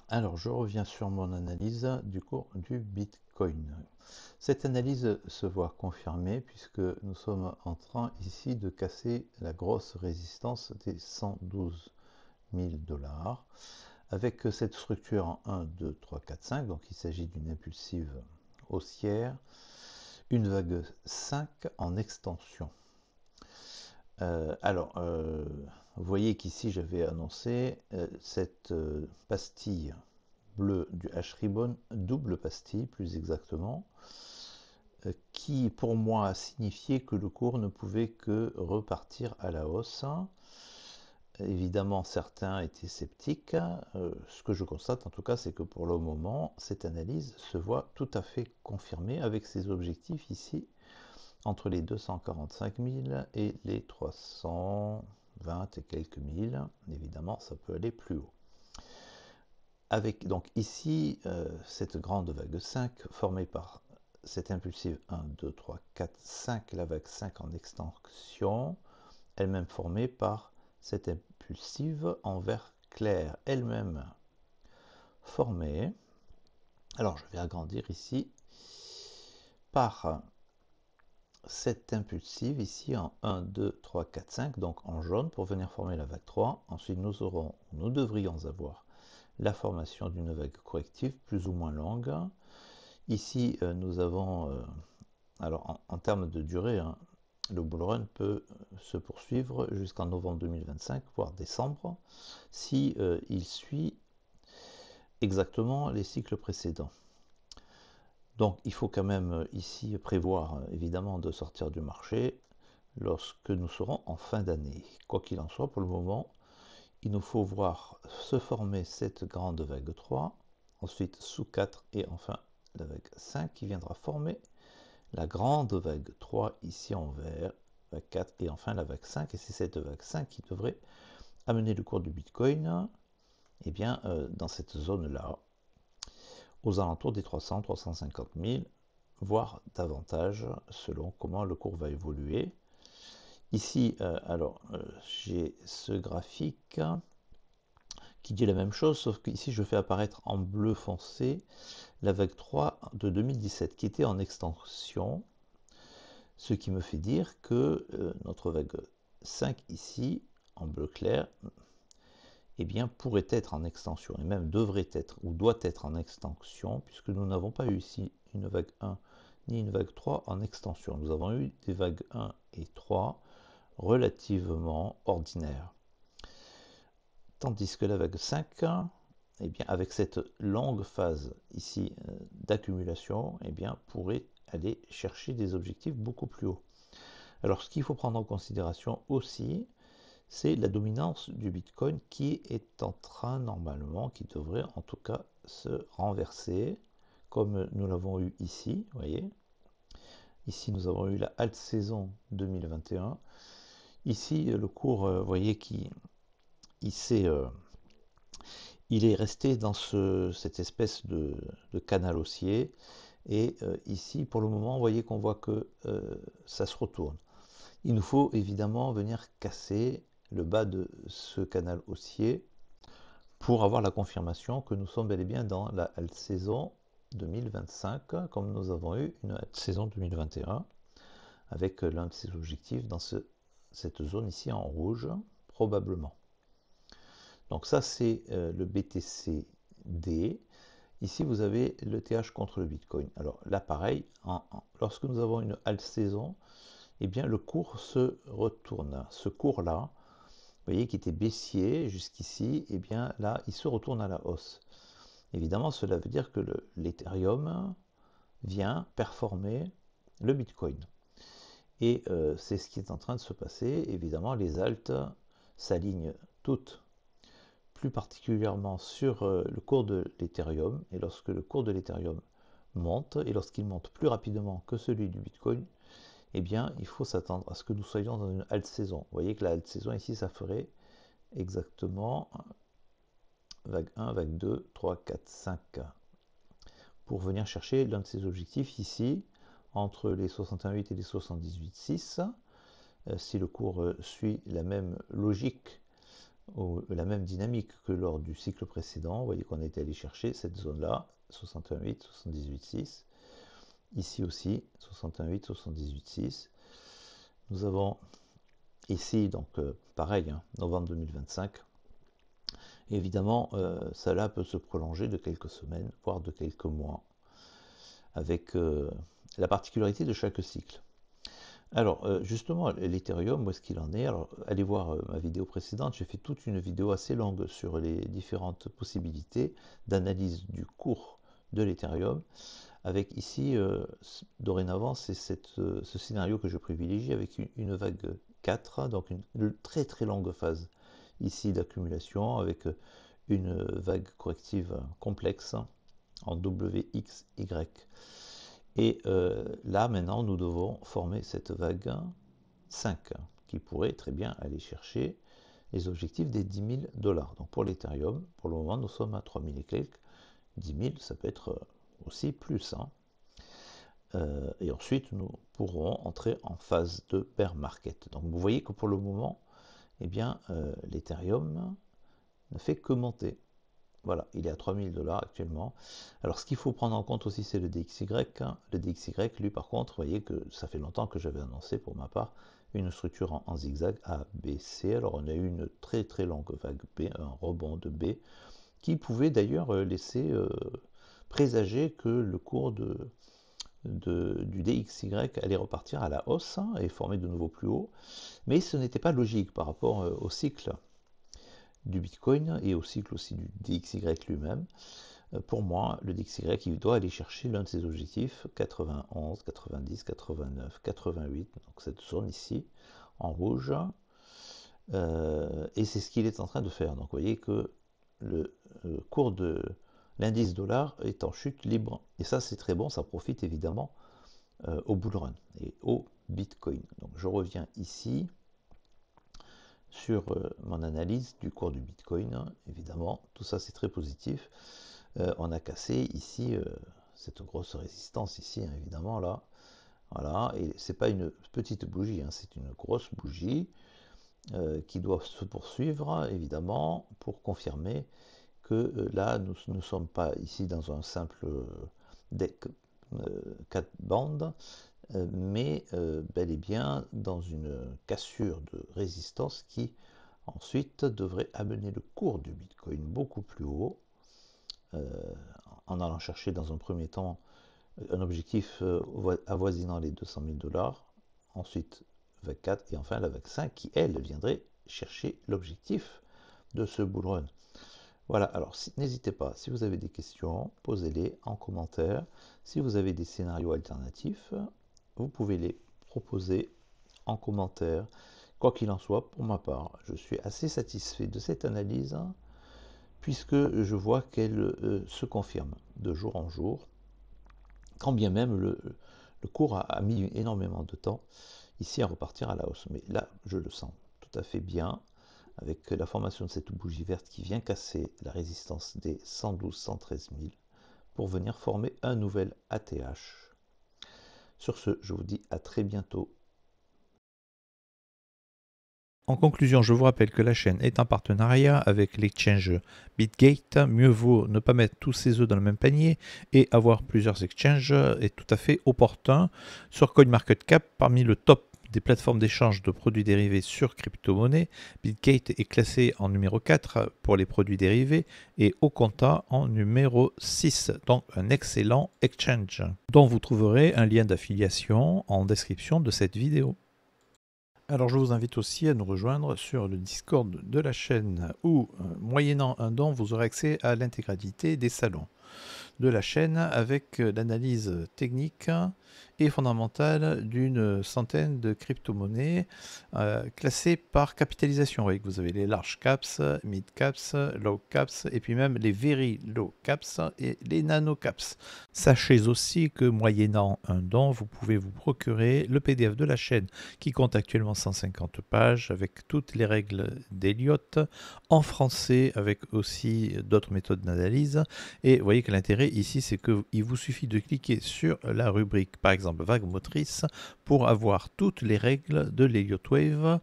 Alors, je reviens sur mon analyse du cours du Bitcoin. Cette analyse se voit confirmée puisque nous sommes en train ici de casser la grosse résistance des 112 000 dollars avec cette structure en 1, 2, 3, 4, 5. Donc, il s'agit d'une impulsive haussière, une vague 5 en extension. Vous voyez qu'ici j'avais annoncé cette pastille bleu du H-ribbon, double pastille plus exactement, qui pour moi signifiait que le cours ne pouvait que repartir à la hausse. Évidemment, certains étaient sceptiques. Ce que je constate en tout cas, c'est que pour le moment, cette analyse se voit tout à fait confirmée avec ses objectifs ici, entre les 245 000 et les 320 et quelques mille. Évidemment, ça peut aller plus haut. Avec donc ici cette grande vague 5 formée par cette impulsive 1, 2, 3, 4, 5, la vague 5 en extension, elle-même formée par cette impulsive en vert clair, elle-même formée, alors je vais agrandir ici, par cette impulsive ici en 1, 2, 3, 4, 5, donc en jaune pour venir former la vague 3. Ensuite nous devrions avoir la formation d'une vague corrective plus ou moins longue. Ici, nous avons, alors en termes de durée, hein, le bull run peut se poursuivre jusqu'en novembre 2025, voire décembre, si il suit exactement les cycles précédents. Donc il faut quand même ici prévoir évidemment de sortir du marché lorsque nous serons en fin d'année. Quoi qu'il en soit, pour le moment, il nous faut voir se former cette grande vague 3, ensuite sous 4 et enfin la vague 5 qui viendra former la grande vague 3 ici en vert, vague 4 et enfin la vague 5. Et c'est cette vague 5 qui devrait amener le cours du Bitcoin dans cette zone-là, aux alentours des 300, 350 000, voire davantage selon comment le cours va évoluer. Ici, j'ai ce graphique qui dit la même chose, sauf qu'ici je fais apparaître en bleu foncé la vague 3 de 2017 qui était en extension, ce qui me fait dire que notre vague 5 ici, en bleu clair, pourrait être en extension, et même devrait être, ou doit être en extension, puisque nous n'avons pas eu ici une vague 1 ni une vague 3 en extension. Nous avons eu des vagues 1 et 3 relativement ordinaires. Tandis que la vague 5, avec cette longue phase ici d'accumulation, pourrait aller chercher des objectifs beaucoup plus hauts. Alors ce qu'il faut prendre en considération aussi, c'est la dominance du Bitcoin qui est en train normalement, qui devrait en tout cas se renverser, comme nous l'avons eu ici, vous voyez. Ici nous avons eu la halte saison 2021. Ici le cours, vous voyez, il est resté dans cette espèce de canal haussier. Et ici, pour le moment, vous voyez qu'on voit que ça se retourne. Il nous faut évidemment venir casser le bas de ce canal haussier pour avoir la confirmation que nous sommes bel et bien dans la haute saison 2025, comme nous avons eu une haute saison 2021, avec l'un de ses objectifs dans cette zone ici en rouge, probablement. Donc ça, c'est le BTCD. Ici, vous avez le TH contre le Bitcoin. Alors là, pareil, lorsque nous avons une halte saison, le cours se retourne. Ce cours-là, vous voyez, qui était baissier jusqu'ici, là, il se retourne à la hausse. Évidemment, cela veut dire que l'Ethereum vient performer le Bitcoin. Et c'est ce qui est en train de se passer. Évidemment, les altes s'alignent toutes plus particulièrement sur le cours de l'Ethereum. Et lorsque le cours de l'Ethereum monte, et lorsqu'il monte plus rapidement que celui du Bitcoin, il faut s'attendre à ce que nous soyons dans une halte saison. Vous voyez que la halte saison ici, ça ferait exactement vague 1, vague 2, 3, 4, 5. Pour venir chercher l'un de ces objectifs ici, entre les 61,8 et les 78,6. Si le cours suit la même logique la même dynamique que lors du cycle précédent. Vous voyez qu'on était allé chercher cette zone-là, 61,8, 78,6. Ici aussi, 61,8, 78,6. Nous avons ici, donc pareil, hein, novembre 2025. Et évidemment, cela peut se prolonger de quelques semaines, voire de quelques mois, avec la particularité de chaque cycle. Alors, justement, l'Ethereum, où est-ce qu'il en est? Alors, allez voir ma vidéo précédente, j'ai fait toute une vidéo assez longue sur les différentes possibilités d'analyse du cours de l'Ethereum, avec ici, dorénavant, c'est ce scénario que je privilégie avec une vague 4, donc une très très longue phase ici d'accumulation, avec une vague corrective complexe en WXY. Et là, maintenant, nous devons former cette vague 5, qui pourrait très bien aller chercher les objectifs des 10 000 $. Donc pour l'Ethereum, pour le moment, nous sommes à 3 000 et quelques. 10 000, ça peut être aussi plus. Hein. Et ensuite, nous pourrons entrer en phase de bear market. Donc vous voyez que pour le moment, eh bien, l'Ethereum ne fait que monter. Voilà, il est à 3 000 $ actuellement. Alors, ce qu'il faut prendre en compte aussi, c'est le DXY. Le DXY, lui, par contre, vous voyez que ça fait longtemps que j'avais annoncé, pour ma part, une structure en zigzag A, B, C. Alors, on a eu une très très longue vague B, un rebond de B, qui pouvait d'ailleurs laisser présager que le cours du DXY allait repartir à la hausse et former de nouveaux plus hauts. Mais ce n'était pas logique par rapport au cycle du Bitcoin et au cycle aussi du DXY lui-même. Pour moi, le DXY, il doit aller chercher l'un de ses objectifs, 91, 90, 89, 88, donc cette zone ici, en rouge. Et c'est ce qu'il est en train de faire. Donc vous voyez que le cours de l'indice dollar est en chute libre. Et ça, c'est très bon, ça profite évidemment au bull run et au Bitcoin. Donc je reviens ici sur mon analyse du cours du Bitcoin. Évidemment, tout ça c'est très positif. On a cassé ici cette grosse résistance ici, hein, évidemment là. Voilà, et c'est pas une petite bougie, hein, c'est une grosse bougie qui doit se poursuivre, évidemment, pour confirmer que là, nous ne sommes pas ici dans un simple deck 4 bandes, mais bel et bien dans une cassure de résistance qui ensuite devrait amener le cours du Bitcoin beaucoup plus haut, en allant chercher dans un premier temps un objectif avoisinant les 200 000 $, ensuite vague 4 et enfin la vague 5 qui, elle, viendrait chercher l'objectif de ce bull run. Voilà, alors n'hésitez pas, si vous avez des questions, posez-les en commentaire. Si vous avez des scénarios alternatifs, vous pouvez les proposer en commentaire. Quoi qu'il en soit, pour ma part, je suis assez satisfait de cette analyse, puisque je vois qu'elle se confirme de jour en jour, quand bien même le cours a mis énormément de temps ici à repartir à la hausse. Mais là, je le sens tout à fait bien, avec la formation de cette bougie verte qui vient casser la résistance des 112-113 000 pour venir former un nouvel ATH. Sur ce, je vous dis à très bientôt. En conclusion, je vous rappelle que la chaîne est en partenariat avec l'exchange BitGate. Mieux vaut ne pas mettre tous ses œufs dans le même panier et avoir plusieurs exchanges est tout à fait opportun. Sur CoinMarketCap, parmi le top des plateformes d'échange de produits dérivés sur crypto-monnaie, BitGate est classé en numéro 4 pour les produits dérivés et Oconta en numéro 6, donc un excellent exchange dont vous trouverez un lien d'affiliation en description de cette vidéo. Alors je vous invite aussi à nous rejoindre sur le Discord de la chaîne où, moyennant un don, vous aurez accès à l'intégralité des salons de la chaîne avec l'analyse technique et fondamentale d'une centaine de crypto-monnaies classées par capitalisation. Vous voyez que vous avez les large caps, mid caps, low caps et puis même les very low caps et les nano caps. Sachez aussi que moyennant un don, vous pouvez vous procurer le PDF de la chaîne qui compte actuellement 150 pages avec toutes les règles d'Elliott en français avec aussi d'autres méthodes d'analyse. Et vous voyez que l'intérêt ici, c'est qu'il vous suffit de cliquer sur la rubrique, par exemple, vague motrice, pour avoir toutes les règles de l'Elliott Wave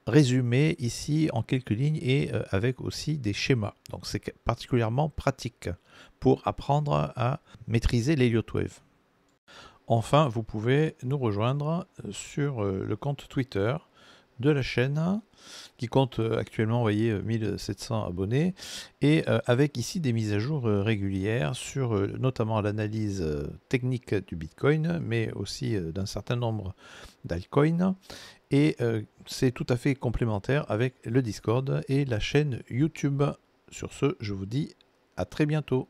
résumé ici en quelques lignes et avec aussi des schémas. Donc c'est particulièrement pratique pour apprendre à maîtriser l'HelioTwave. Enfin, vous pouvez nous rejoindre sur le compte Twitter de la chaîne qui compte actuellement, vous voyez, 1700 abonnés et avec ici des mises à jour régulières sur notamment l'analyse technique du Bitcoin, mais aussi d'un certain nombre d'altcoins. Et c'est tout à fait complémentaire avec le Discord et la chaîne YouTube. Sur ce, je vous dis à très bientôt.